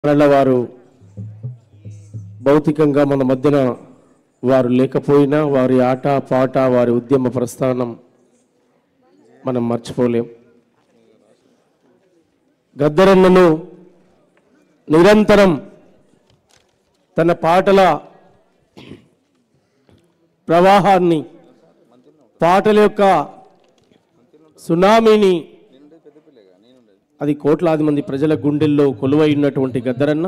వారు భౌతికంగా మన మధ్యన వారు లేకపోయినా వారి ఆట పాట వారి ఉద్యమ ప్రస్థానం మనం మర్చిపోలేం. గద్దరన్నను నిరంతరం తన పాటల ప్రవాహాన్ని, పాటల యొక్క సునామీని, అది కోట్లాది మంది ప్రజల గుండెల్లో కొలువై ఉన్నటువంటి గద్దరన్న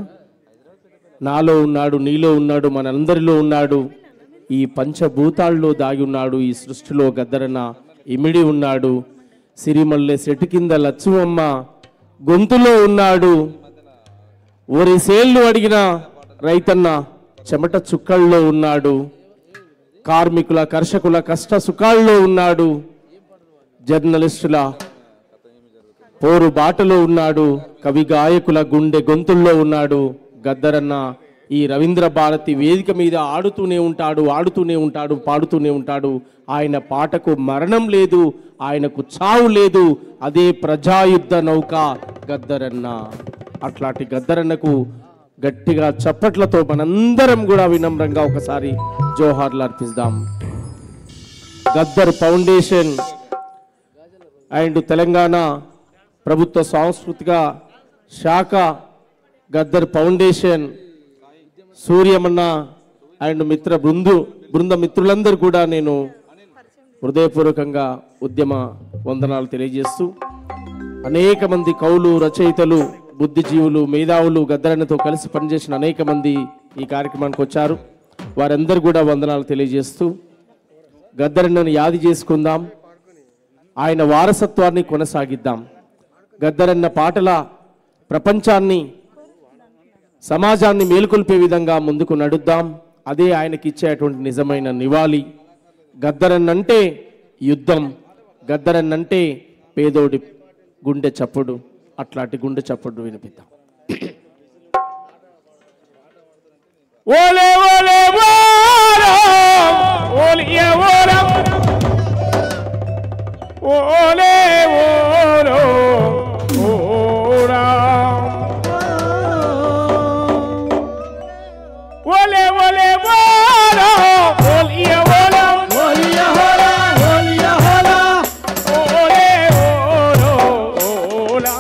నాలో ఉన్నాడు, నీలో ఉన్నాడు, మనందరిలో ఉన్నాడు, ఈ పంచభూతాల్లో దాగి ఉన్నాడు. ఈ సృష్టిలో గద్దరన్న ఇమిడి ఉన్నాడు. సిరిమల్లె చెట్టు కింద లచ్చువమ్మ గొంతులో ఉన్నాడు. ఒరిసేళ్లు అడిగిన రైతన్న చెమట చుక్కల్లో ఉన్నాడు. కార్మికుల కర్షకుల కష్ట సుఖాల్లో ఉన్నాడు. జర్నలిస్టుల పోరు బాటలో ఉన్నాడు. కవి గాయకుల గుండె గొంతుల్లో ఉన్నాడు. గద్దరన్న ఈ రవీంద్ర భారతి వేదిక మీద ఆడుతూనే ఉంటాడు, పాడుతూనే ఉంటాడు. ఆయన పాటకు మరణం లేదు, ఆయనకు చావు లేదు. అదే ప్రజాయుద్ధ నౌక గద్దరన్న. అట్లాంటి గద్దరన్నకు గట్టిగా చప్పట్లతో మనందరం కూడా వినమ్రంగా ఒకసారి జోహార్లు అర్పిస్తాం. గద్దర్ ఫౌండేషన్ అండ్ తెలంగాణ ప్రభుత్వ సాంస్కృతిక శాఖ, గద్దర్ ఫౌండేషన్, సూర్యమన్న అండ్ బృంద మిత్రులందరూ కూడా నేను హృదయపూర్వకంగా ఉద్యమ వందనాలు తెలియజేస్తూ, అనేక మంది కవులు, రచయితలు, బుద్ధిజీవులు, మేధావులు, గద్దరన్నతో కలిసి పనిచేసిన అనేక మంది ఈ కార్యక్రమానికి వచ్చారు. వారందరూ కూడా వందనాలు తెలియజేస్తూ గద్దరన్నను యాది చేసుకుందాం, ఆయన వారసత్వాన్ని కొనసాగిద్దాం. గద్దరన్న పాటల ప్రపంచాన్ని, సమాజాన్ని మేలుకొల్పే విధంగా ముందుకు నడుద్దాం. అదే ఆయనకి ఇచ్చేటువంటి నిజమైన నివాళి. గద్దరన్నంటే యుద్ధం, గద్దరన్నంటే పేదోడి గుండె చప్పుడు. అట్లాంటి గుండె చప్పుడు వినిపిద్దాం. ఓలే ఓలే ఓలియే ఓలం ఓలే ఓలో ఓరా ఓలే ఓలే ఓలో ఓలియే ఓలం ఓలియే ఓలా ఓలియే ఓలా ఓలే ఓలో ఓలా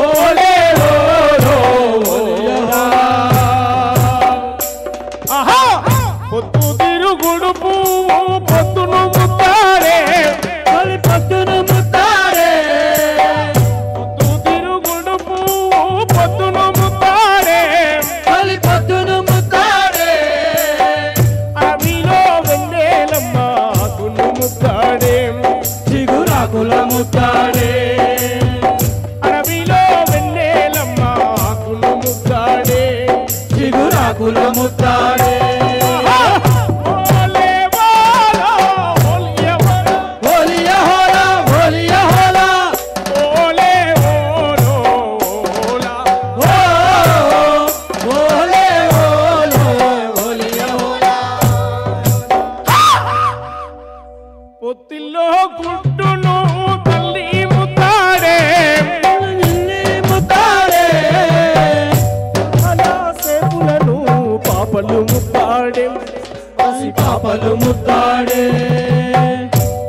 ఓలే ఓలో ఓలా. ఆహా పొద్దు తిరుగుడు పువ్వు పొద్దును ముత్తాడే, పొద్దును ముత్తాడే, పొద్దు తిరుగుడు పువ్వు పొద్దును ముత్తాడే, పొద్దును ముత్తాడే, అడవిలో వెన్నెలమ్మ ఆకును ముత్తాడే, చిగురాకుల ముత్తాడే, అడవిలో వెన్నెలమ్మ ఆకును ముత్తాడే, చిగురాకుల ముత్తాడే. పొత్తిల్లో గుడ్డును తల్లి ముత్తాడే, ముత్తాడే, సేపులను పాపలు ముత్తాడే, పాపలు ముత్తాడే,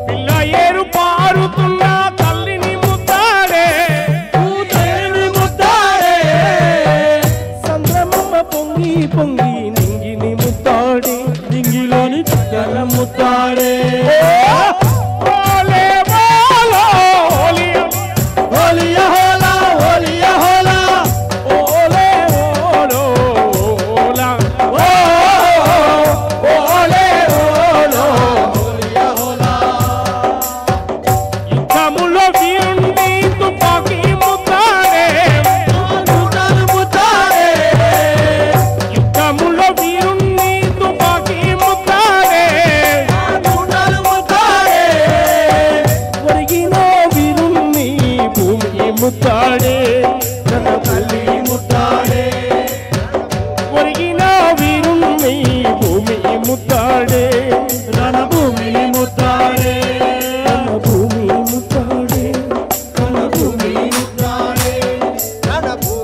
పిల్ల ఏరు పారుతున్న తల్లిని ముత్తాడే, తల్లిని ముత్తాడే, సంద్రమమ్మ పొంగి పొంగి నింగిని ముత్తాడే, నింగిలోని చుక్కల ముత్తాడే. ముత్తాడే తన తల్లి ముత్తాడే, ఒరిగిన వీరుణ్ణి భూమి ముత్తాడే, తన భూమిని ముత్తాడే, తన భూమి ముత్తాడే, తన భూమి ముత్తాడే, తన భూమి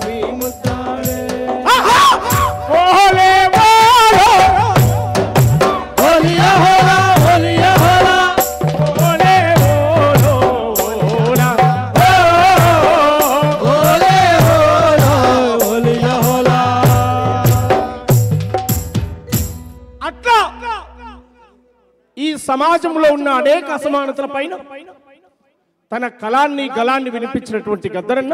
సమాజంలో ఉన్న అనేక అసమానతల పైన తన కళాన్ని గళాన్ని వినిపించినటువంటి గద్దరన్న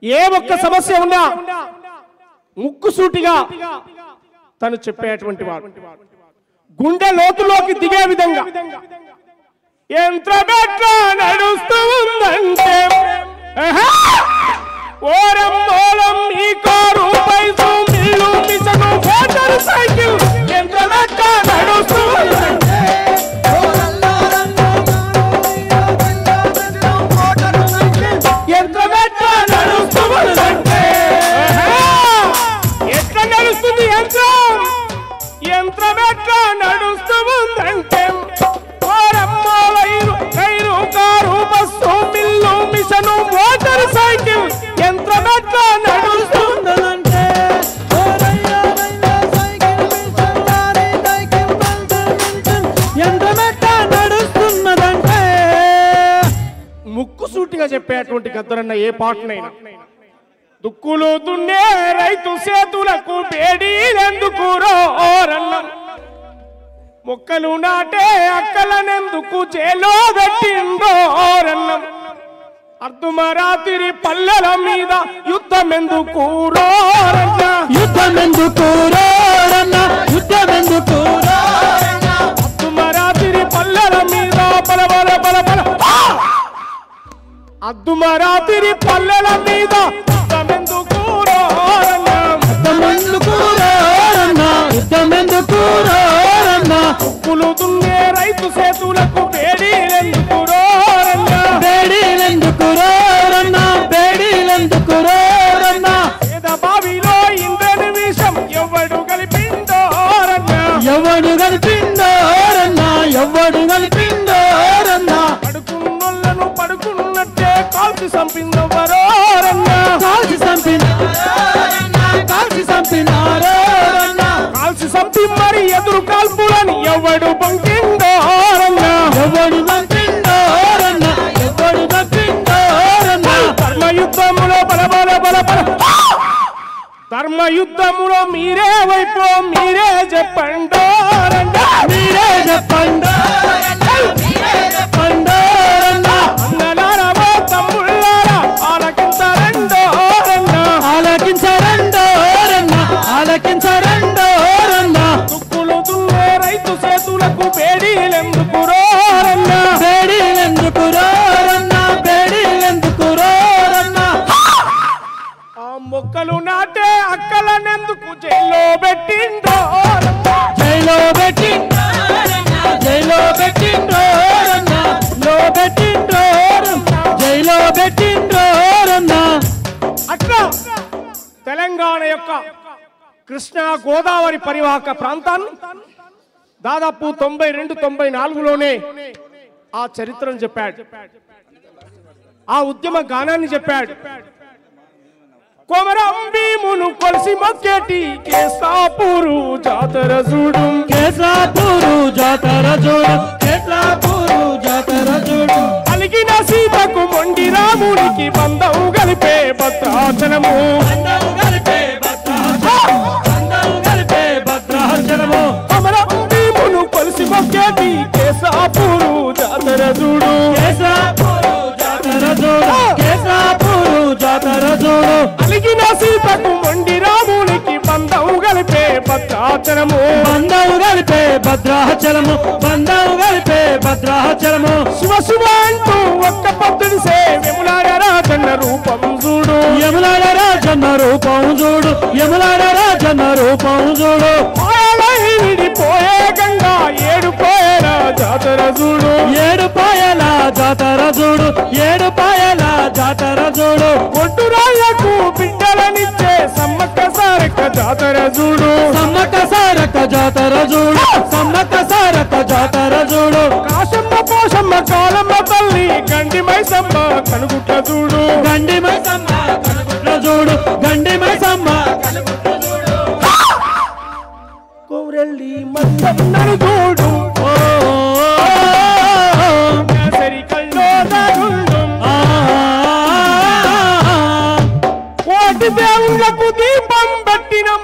ఏ ఒక్క సమస్య ఉన్నా ముక్కుసూటిగా తను చెప్పేటువంటి వాడు, గుండె లోతులోకి దిగే విధంగా. యంత్రమెట్లా నడుస్తూ ఉందంటే ఓరం ఈ కారు పైసు మిల్లు మిషను మోటార్ సైకిల్ యంత్రమెట్లా నడుస్తూ ఉందంటే యంత్రమెట్లా నడుస్తూ ఉందంటే ఎట్లా నడుస్తుంది యంత్రం, యంత్రమెట్లా నడుస్తూ ఉందంటే కైరు car bus mill machine motorcycle యంత్రమెట్లా నడుస్తుందంటే యంత్రమెట్లా నడుస్తున్నదంటే ముక్కుసూటిగా చెప్పేటువంటి గద్దరన్న ఏ పాటనైనా. దుక్కులు దున్నే రైతు చేతులకు బేడీలెందుకు రోరన్నం, మొక్కలు నాటే అక్కలనెందుకు చేలో పెట్టిండోరన్నం, అర్ధమరాత్రి పల్లెల మీద యుద్ధమెందుకు రోరన్న, యుద్ధమెందుకు రోరన్న, యుద్ధమెందుకు రోరన్న, అర్ధమరాత్రి పల్లెల మీద బల బల బల బల, అర్ధమరాత్రి పల్లెల మీద యుద్ధమెందుకు రోరన్న, యుద్ధమెందుకు రోరన్న, యుద్ధమెందుకు రోరన్న, ఉప్పులు దున్నే రైతు చేతులకు బేడీలెందుకు రోరన్న, బేడీలెందుకు రోరన్న, బేడీలెందుకు రోరన్న, పేద బావిలో ఇంద్రని విషం ఎవడు కలిపిండోరన్న, ఎవడు కలిపిండోరన్న, ఎవడు కలిపిండోరన్న, పడుకున్నోళ్ళను పడుకున్నట్టే కాల్చి చంపిందవరోరన్న, కాల్చి చంపినారన్న, కాల్చి చంపినారన్న, కాల్చి చంపి మరి ఎదురు కాల్పులని ఎవడు బంకిండోరన్న, ఎవడు బంకిండోరన్న, ఎవడు బంకిండోరన్న, ధర్మయుద్ధములో బల బల బల బల, ధర్మయుద్ధములో మీరే వైపు మీరే చెప్పండోరన్న, మీరే చెప్పండోరన్న, మీరే చెప్పండోరన్న, అన్నలారవో తమ్ముళ్ళారా ఆలకించరండోరన్న, ఆలకించరండోరన్న, ఆలకించరండోరన్న, దుక్కులు దున్నే రైతు చేతులకు బేడీలెందుకు రోరన్న, బేడీలెందుకు రోరన్న, బేడీలెందుకు రోరన్న, ఆ మొక్కలు నాటే అక్కలనెందుకు జైల్లో పెట్టిండోరన్న, జైల్లో పెట్టిండోరన్న, జైల్లో పెట్టిండోరన్న, లో పెట్టిండోరన్న, జైల్లో పెట్టిండోరన్న. అట్లా తెలంగాణ యొక్క కృష్ణా గోదావరి పరివాహక ప్రాంతాన్ని దాదాపు 92-94లోనే ఆ చరిత్రను చెప్పాడు, ఆ ఉద్యమ గానాన్ని చెప్పాడు. కొమరం భీమును కొలిసి మొక్కేటి కేసాపూరు జాతర చూడు, కేసాపూరు జాతర చూడు, కేసాపూరు జాతర చూడు, అలిగిన సీతకు మొండి రామునికి బంధం కలిపే భద్రాచలము, బంధం కలిపే భద్రాచలము, బంధం కలిపే భద్రాచలము, కొమరం భీమును కొలిసి మొక్కేటి కేసాపూరు జాతర చూడు, కేసాపూరు జాతర చూడు, కేసాపూరు జాతర చూడు, అలిగిన సీతకు మొండి రామునికి బంధం కలిపే భద్రాచలము, బంధం కలిపే భద్రాచలము, బంధం కలిపే భద్రాచలము, శివ శివ అంటూ ఒక్క పద్ధతి సే యములాడ రాజన్న రూపం చూడు, యములాడ రాజన్న రూపం చూడు, యములాడ రాజన్న రూపం చూడు, విడిపోయే గంగా ఏడుపాయల జాతర చూడు, ఏడుపాయల జాతర చూడు, ఏడుపాయల జాతర చూడు, ఒడ్డురాళ్లకు బిడ్డలనిచ్చే సమ్మక్క సారక్క జాతర చూడు, సమ్మక్క సారక్క జాతర చూడు, సమ్మక్క సారక్క జాతర చూడు, కాశమ్మ పోషమ్మ కాలమ్మ తల్లి గండి మైసమ్మ కనుగుట్ట చూడు, గండి మైసమ్మ కనుగుట్ట చూడు, గండి మైసమ్మ కనుగుట్ట చూడు, కోరెల్లి మందన్నను చూడు, సరి కల్లో దాగుండు, కోటి దేవుళ్ళకు దీపం పెట్టినం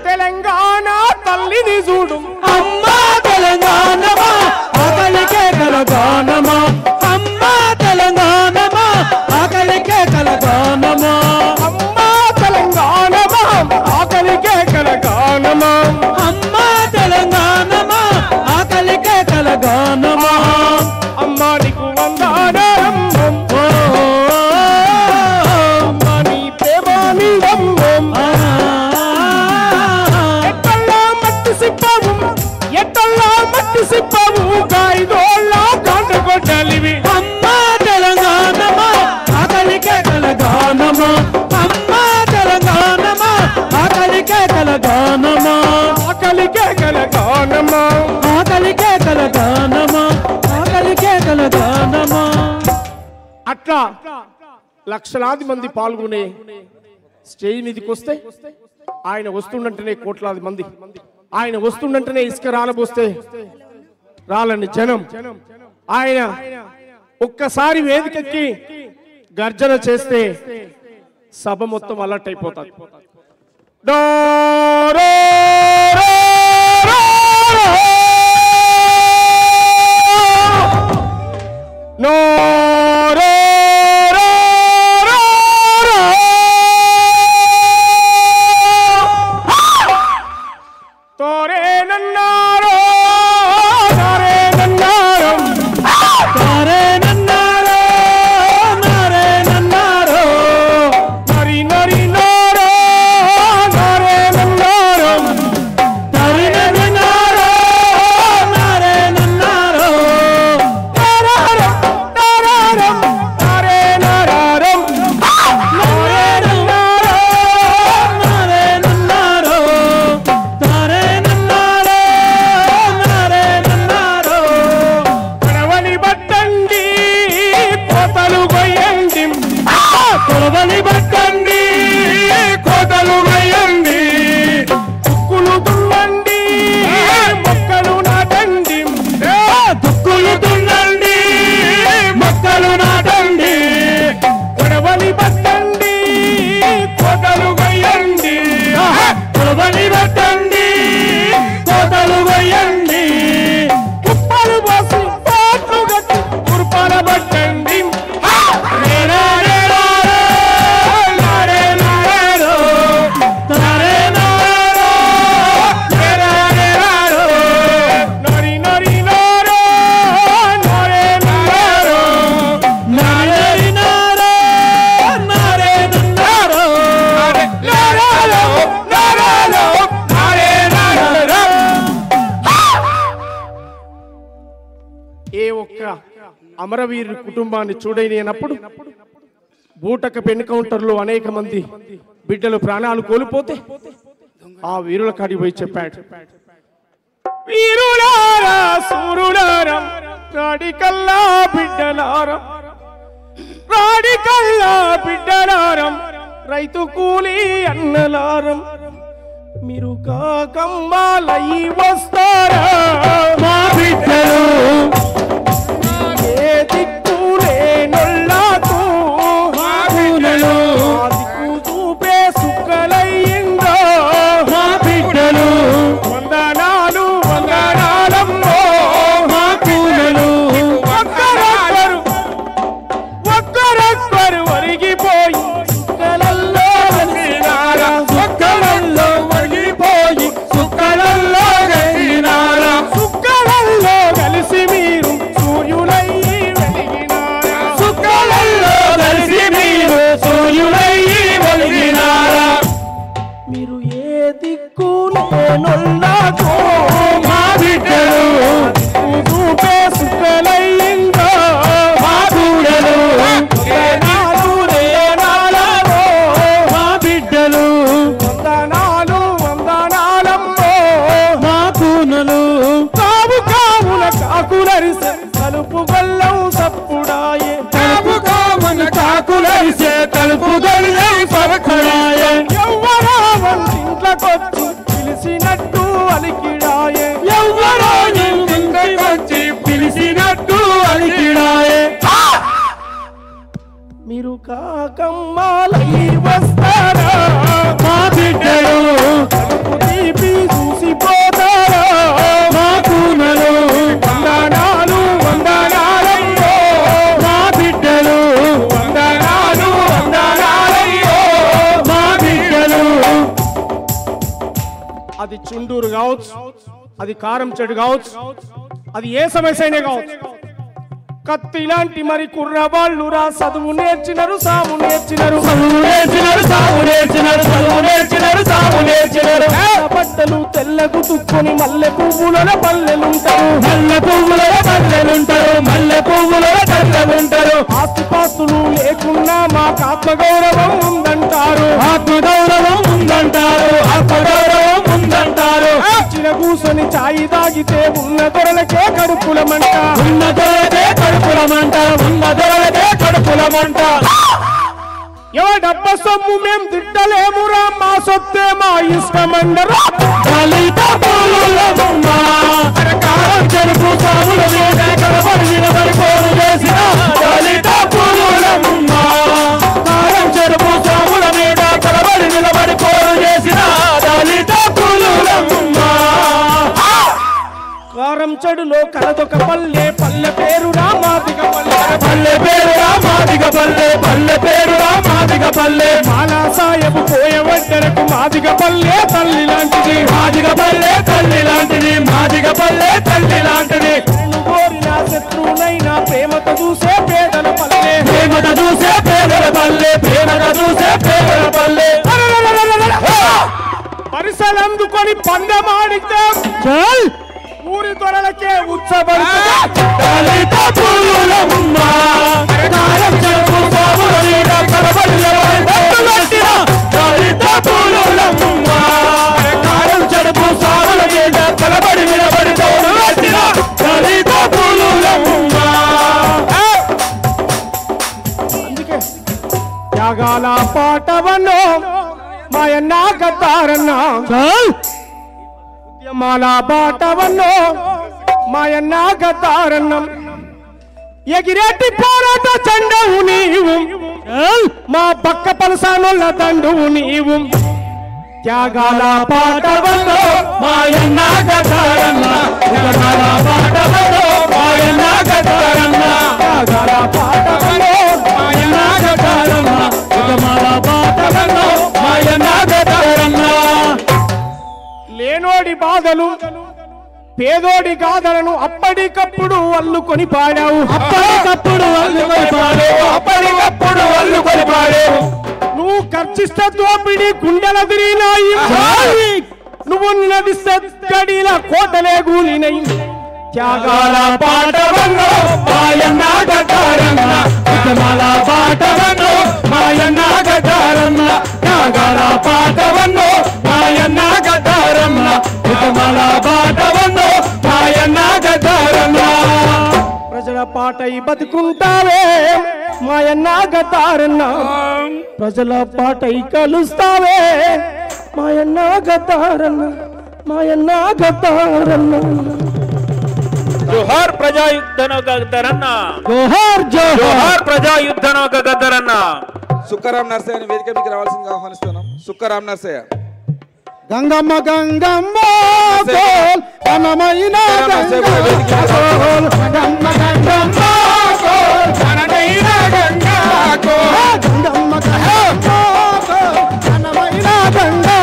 తెలంగాణ తల్లిని చూడు, అమ్మా తెలంగాణ అట్లా లక్షలాది మంది పాల్గొనే స్టేజ్ మీదకి వస్తే ఆయన వస్తుండంటేనే కోట్లాది మంది, ఆయన వస్తుండంటేనే ఇసుక రాలబోస్తే రాలని జనం, ఆయన ఒక్కసారి వేదికెక్కి గర్జన చేస్తే సభ మొత్తం అలర్ట్ అయిపోతారు. అమరవీరు కుటుంబాన్ని చూడలేనప్పుడు బూటక ఎన్కౌంటర్లో అనేక మంది బిడ్డలు ప్రాణాలు కోల్పోతే ఆ వీరుల కాడికి పోయి చెప్పాడు, వీరులారా సూరులారా రాడికల్లా బిడ్డలారా, రాడికల్లా బిడ్డలారం, రైతు కూలి అన్నలారం, మీరు కాకమ్మాలయ్యి వస్తారా మా బిడ్డలు, ఏ దిక్కులే నొల్లాకు మా బిడ్డలు, దిక్కు చూపే సుక్కలయ్యిందో మా బిడ్డలు, వందనాలు వందనాలమ్మో మా కూనలు, ఒక్కరొక్కరు ఒరిగిపోయి సుక్కలల్లో వెలిగినారా, సుక్కలల్లో ఒరిగిపోయి సుక్కలల్లో వెలిగినారా, సుక్కలల్లో కలిసి మీరు సూర్యులయ్యి వెలిగినారా, సుక్కలల్లో కలిసి మీరు సూర్యులయ్యి వెలిగినారా, మీరు ఏ దిక్కులో నొల్లాకో మా బిడ్డలు, చూపే సుక్కలయ్యిందో మా కూడలు, మా బిడ్డలు, వందనాలు వందనాలమ్మో మా కూనలు, కావు కావున కాకులరిసే తలుపు గొల్లం సప్పుడాయే, కావు కావున కాకులరిసే తలుపు గొల్లం సప్పుడాయే, ఎవ్వరో ఇంట్లోకొచ్చి పిలిచినట్టు అలికిడాయే, ఎవ్వరో ఇంట్లోకొచ్చి పిలిచినట్టు అలికిడాయే, మీరు కాకమ్మాలయ్యి వస్తారా మా బిడ్డలు, తలుపు తీపి చూసిపోతారా మా కూనలు, వందనాలు వందనాలయ్యో మా బిడ్డలు, వందనాలు వందనాలయ్యో మా బిడ్డలు. అది చుండూరు కావచ్చు, అది కారం చెడు కావచ్చు, అది ఏ సమస్య అయినా కావచ్చు, కత్తి లాంటి మరి కుర్రవాళ్ళు రా చదువు నేర్చినారు, సాము నేర్చినారు, చదువు నేర్చినారు, సాము నేర్చినారు, చదువు నేర్చినారు, సాము నేర్చినారు, బట్టలు తెల్లకు తుక్కుని మల్లె పువ్వుల పల్లెలుంటారు, మల్లె పువ్వుల పల్లెలుంటారు, మల్లె పువ్వుల పల్లెలుంటారు, ఆస్తిపాస్తులు లేకున్నా మాకు ఆత్మగౌరవం ఉందంటారు, ఆత్మగౌరవం ఉందంటారు, ఆత్మగౌరవం ఉందంటారు, చిన్న కూసో కూర్చొని చాయి తాగితే ఉన్న దొరలకే కడుపులమంట ఉన్న దొరలకే కడుపులమంట ఉన్న దొరలకే కడుపులమంట ఎవడబ్బ సొమ్ము మేం తిట్టలేమురా మా సొత్తే మా ఇష్టమండరా దళిత పూలులమ్మ కారం చెరుపు సాముల మీద కలబడి నిలబడి పోరు చేసిన దళిత పూలులమ్మ కారం చెరుపు సాముల మీద కలబడి నిలబడి పోరు చేసిన దళిత పూలులమ్మ కారం చెడులో కలదొక పల్లె పల్లె పేరు రామాదిగ పల్లె పల్లె పేరు రామాదిగ పల్లె పల్లె పేరు రామాదిగ పల్లె మాలా సాయబు పోయవడ్డరకు మాదిగ పల్లె తల్లి లాంటిది మాదిగ పల్లె తల్లి లాంటిది మాదిగ పల్లె తల్లి లాంటిది కోరిన శత్రువునైనా ప్రేమతో చూసే పేదల పల్లె ప్రేమత చూసే పేదల పల్లె ప్రేమత చూసే పేదల పల్లె పరిసలందుకొని పందమాడితే ఊరి దొరలకే ఉత్సబడుతుంది దళిత పూలులమ్మ కారం చెరుపు సాముల మీద కలబడి నిలబడి దళిత పూలులమ్మ కారం చెరుపు సాముల మీద కలబడి నిలబడి దళిత పూలులమ్మ అందుకే త్యాగాల పాటవన్నో మాయన్న గద్దారన్న ఉద్యమాల బాటవన్నో మాయన్న గద్దారన్నం ఎగిరేటి పోరాట చండవు నీవు మా పక్క పలసానొల్ల దండువు నీవు త్యాగాల పాటవన్నో మాయన్న గద్దారన్న ఉద్యమాల పాటవన్నో మాయన్న గద్దారన్న త్యాగాల పాటవన్నో మాయన్న గద్దారన్న ఉద్యమాల పాటవన్నో మాయన్న గద్దారన్న లేనోడి బాధలు పేదోడి గాథలను అప్పటికప్పుడు అల్లుకొని పాడావు అప్పటికప్పుడు అల్లుకొని పాడావు అప్పటికప్పుడు అల్లుకొని పాడావు నువ్వు ఖర్చిస్తే దోపిడి గుండెలదిరినాయి నువ్వు నదిస్తే గడిల కోటలే గూలినై త్యాగాల పాటవన్నో మాయన్న గద్దారన్న ఉద్యమాల పాటవన్నో మాయన్న గద్దారన్న త్యాగాల పాటవన్నో మాయన్న గద్దారన్న ఉద్యమాల పాటవన్నో మాయన్న గద్దారన్న ప్రజల పాటై బతుకుంటావే మాయన్న గతారన్న ప్రజల పాటై కలుస్తావే మాయన్న గతారన్న మాయన్న గతారన్న జోహార్ ప్రజాయుద్ధనో గద్దరన్న జోహార్ జోహార్ ప్రజాయుద్ధనో గద్దరన్న సుక్కరాం నర్సయ్య వేదిక మీకు రావాల్సిందిగా ఆహ్వానిస్తున్నాం. సుక్కరాం నర్సయ్య గంగమ్మ గంగమ్మ గోల్ వనమైన గంగమ్మ గోల్ గంగమ్మ గంగమ్మ గోల్ వనమైన గంగా గోల్ గంగమ్మ గంగమ్మ గోల్ వనమైన గంగా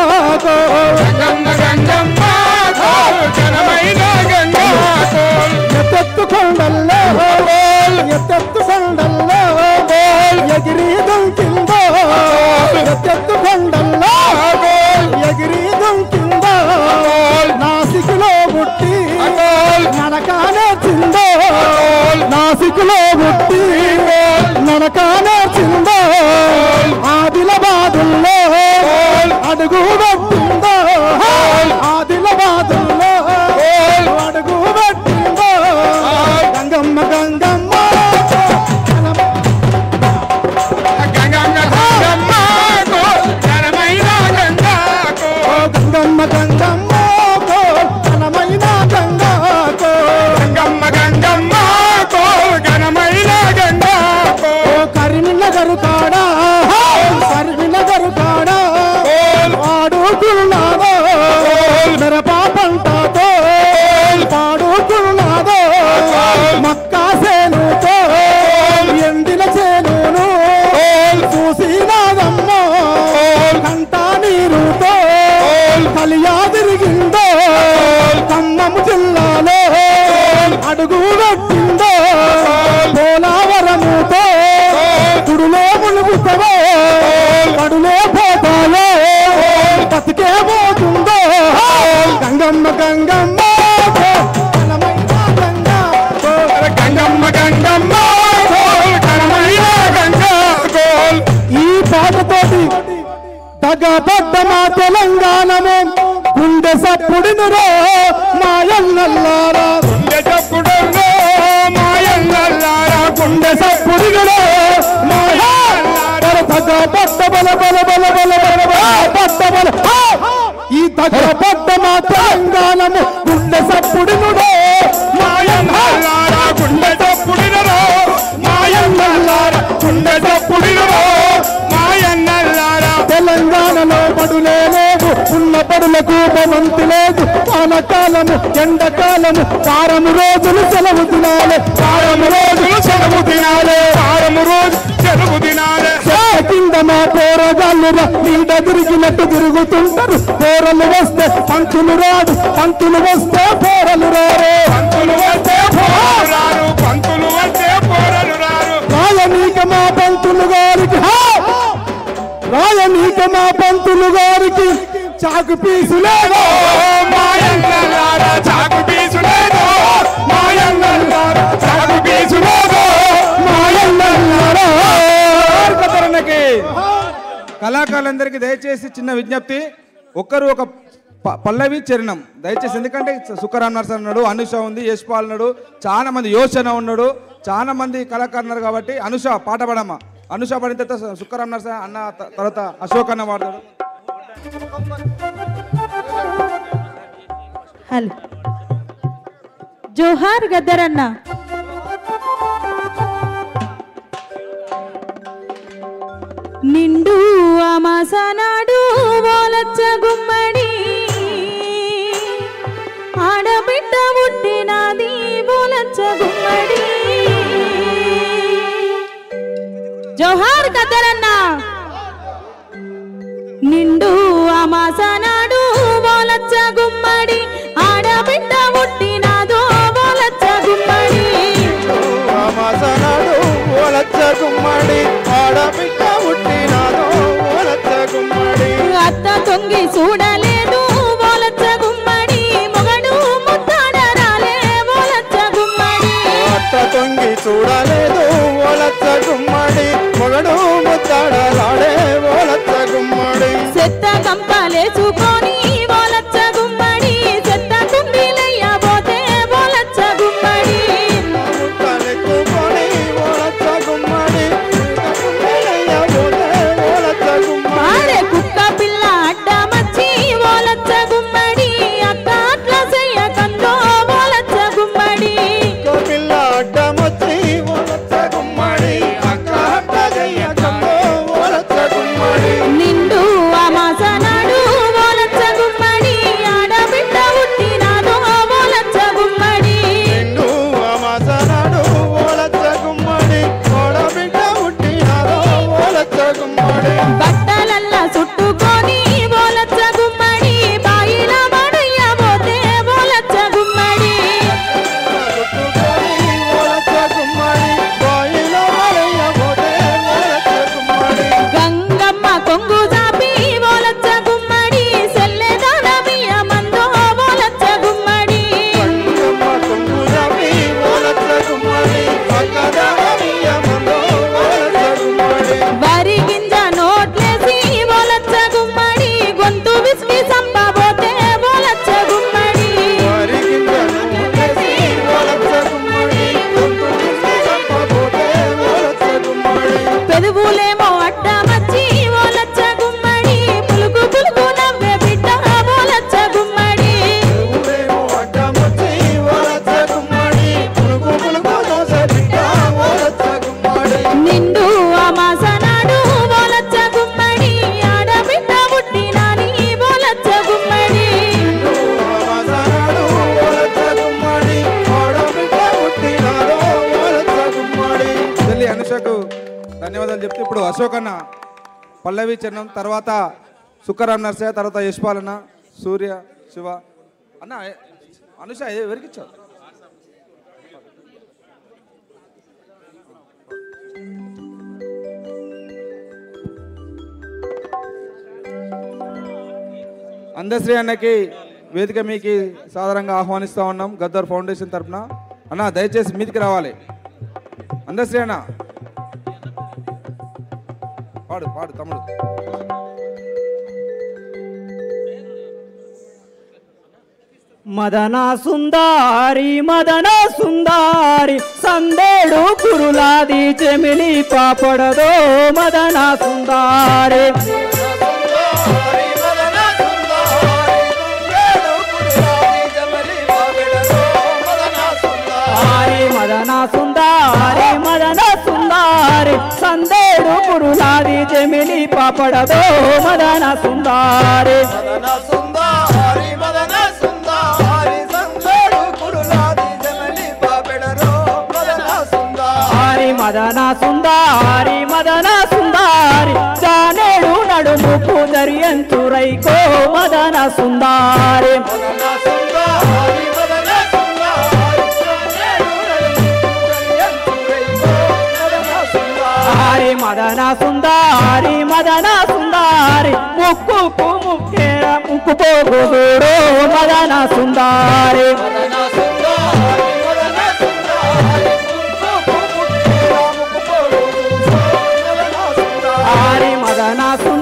గోల్ గంగమ్మ గంగమ్మ గోల్ వనమైన గంగా గోల్ ఎత్తెత్తు కొండల్లో గోల్ ఎత్తెత్తు కొండల్లో గోల్ ఎగిరి దుంకిందో ఎత్తెత్తు కొండల్లో గోల్ ఎగిరి దుంకిందో నాసికులో పుట్టి నరకానే చిందో నాసికులో పుట్టి నరకానే చిందో ఆదిలాబాదుల్లో అడుగు పెట్టిందో ఆదిలాబాదుల్లో అడుగు పెట్టిందో గంగమ్మ గంగమ్మ గంగమ్మ గంగమ్మ ఘనమైన గంగా గంగమ్మ గంగమ్మ ఘనమైన గంగా కరీంనగర్ కాడా కరీంనగర్ కాడా పాడుకున్నాదో మిరపా పంటతో పాడుకున్నాదో మక్కా సేనుతో ఎండిన చేనును చూసినాదమ్మ కంట నీరుతో కలియా తిరిగిందో ఖమ్మము జిల్లాలో అడుగు పెట్టిందో పోలవరముతో గుడిలో ములుగుతావో పడులో పోతాలో బతికే పోతుందో గంగమ్మ గంగమ్మ గంగమ్మ గంగమ్మ ఈ పాటతోటి తగబడ్డ మా తెలంగాణము గుండె సప్పుడునురో మా మాయన్నల్లారా గుండె చప్పుడులో మాయన్నల్లారా గుండె చప్పుడులో మాయన్నల్లారా తగ పట్ట బల బల బల బల బల పట్ట బల ఈ తగ పట్ట మా తెలంగాణము గుండె చప్పుడులో మాయన్నల్లారా గుండె చప్పుడులో మాయన్నల్లారా గుండె చప్పుడులో మాయన్నల్లారా తెలంగాణలో పడులే లేదు ఉన్న పడులకు పవంతి లేదు వానకాలము ఎండకాలము వారము రోజులు సెలవు తినాలి వారము రోజులు సెలవు తినాలి వారము రోజు సెలవు తినాలి కింద మా పోరగాళ్ళు నీడ తిరిగినట్టు తిరుగుతుంటారు పోరలు వస్తే పంతులు రాడు పంతులు వస్తే పోరలు రారు పంతులు వస్తే పోరలు రారు పంతులు వస్తే పోరలు రారు రాయనీక మా పంతులు గారికి రాయనీక మా పంతులు గారికి చాకు పీసులేదో మాయంగల్లారా చాకు పీసులేదో మాయంగల్లారా చాకు పీసులేదో మాయంగల్లారా కళాకారులందరికీ దయచేసి చిన్న విజ్ఞప్తి, ఒక్కరు ఒక పల్లవి చరణం దయచేసి. ఎందుకంటే సుఖరామ్ నర్సన్ ఉన్నాడు, అనుష ఉంది, యశ్పాల్ ఉన్నాడు, చాలా మంది యోచన ఉన్నాడు, చాలా మంది కళాకారులు ఉన్నారు. కాబట్టి అనుష పాట పాడమ్మా. అనుష పాడిన తర్వాత సుఖరామ్ నర్సన్ అన్న, తర్వాత అశోక్ అన్న పాడతాడు. హలో జోహార్ గద్దరన్న. నిండు అమాసనాడు ఓలచ్చ గుమ్మడి ఆడబిడ్డ పుట్టినది ఓలచ్చ గుమ్మడి. జోహార్ గద్దరన్న. నిండు అమాసనాడు ఓలచ్చ గుమ్మడి ఆడబిడ్డ పుట్టినదో ఓలచ్చ గుమ్మడి. అమాసనాడు ఓలచ్చ గుమ్మడి ఆడబిడ్డ పుట్టినదో ఓలచ్చ గుమ్మడి. అత్త తొంగి చూడలేదు ఓలచ్చ గుమ్మడి మొగడు ముత్తాడరాలే ఓలచ్చ గుమ్మడి. అత్త తొంగి చూడలేదు ఓలచ్చ గుమ్మడి మొగడు ముత్తాడరాడే ఓలచ్చ గుమ్మడి. సెత్త కంపలేసుకొని ఓలచ్చ గుమ్మడి సెత్త కుండీలయ్యబోతే ఓలచ్చ గుమ్మడి. ముక్కలెక్కుకొని ఓలచ్చ గుమ్మడి కుండలయ్యబోతే ఓలచ్చ గుమ్మడి. ఆడే కుక్క పిల్ల అడ్డమచ్చి ఓలచ్చ గుమ్మడి అక్క అట్ల చెయ్యకందో ఓలచ్చ గుమ్మడి. పిల్ల అడ్డమొచ్చి ఓలచ్చ గుమ్మడి అక్క అడ్డ చెయ్యకందో ఓలచ్చ గుమ్మడి. నిండు అమాసనాడు ఓలచ్చ గుమ్మడి ఆడబిడ్డ పుట్టినదో ఓలచ్చ గుమ్మడి. నిండు అమాసనాడు ఓలచ్చ గుమ్మడి ఓడబిడ్డ పుట్టినదో ఓలచ్చ గుమ్మడి. బట్టలల్లా చుట్టుకొని ఓలచ్చ గుమ్మడి బాయిల పడయ్యబోతే ఓలచ్చ గుమ్మడి. చుట్టుకొని ఓలచ్చ గుమ్మడి బాయిలో పడయ్యబోతే ఓలచ్చ గుమ్మడి. గంగమ్మ కొంగు జాపి ఓలచ్చ గుమ్మడి సెల్లెదాన బియ్యమందో ఓలచ్చ గుమ్మడి. గంగమ్మ కొంగు జాపి ఓలచ్చ గుమ్మడి పక్కదాన బియ్యమందో ఓలచ్చ గుమ్మడి. వరి గింజ నోట్లేసి ఓలచ్చ గుమ్మడి గొంతు విసికి సంపబోతే ఓలచ్చ గుమ్మడి. వారి గింజలు ముట్టేసి ఓలచ్చ గుమ్మడి గొంతు తీసి చంపబోతే ఓలచ్చ గుమ్మడి. పెదవులేమో అడ్డమచ్చి ఓలచ్చ గుమ్మడి పులుకు పులుకు నవ్వే బిడ్డ ఓలచ్చ గుమ్మడి. ఊరేమో అడ్డమొచ్చి ఓలచ్చ గుమ్మడి పులుకు పులుకు దోసె బిడ్డ ఓలచ్చ గుమ్మడి. నిండు అమాసనాడు ఓలచ్చ గుమ్మడి ఆడబిడ్డ పుట్టినని ఓలచ్చ గుమ్మడి. అమాసనాడు ఓలచ్చ గుమ్మడి ఆడబిడ్డ పుట్టినాదో ఓలచ్చ గుమ్మడి. చెల్లి అనుషకు ధన్యవాదాలు చెప్తూ ఇప్పుడు అశోక్ అన్న పల్లవి చరణం, తర్వాత సుఖరామ్ నర్సయ్య, తర్వాత యశ్పాల్ అన్న, సూర్య, శివ అన్న. అనుష ఎవరికి ఇచ్చావు? అందశ్రీ అన్నకి వేదిక మీకు సాధారణంగా ఆహ్వానిస్తూ ఉన్నాం గద్దర్ ఫౌండేషన్ తరఫున. అన్న దయచేసి మీదికి రావాలి. అందశ్రీ అన్న పాడు పాడు తమ్ముడు. మదన సుందారి సందేడు కురులాది చెమిలి పాపడదో మదన సుందారి మదన సుందారి సందేడు కురులాది చెమిలి పాపడదో మదన సుందారి మదన సుందారి జానేడు నడుము పూజరియంచురైకో మదన సుందారి మదన సుందారి ముక్కు పోగుడు మదన సుందారి మదన సుందారి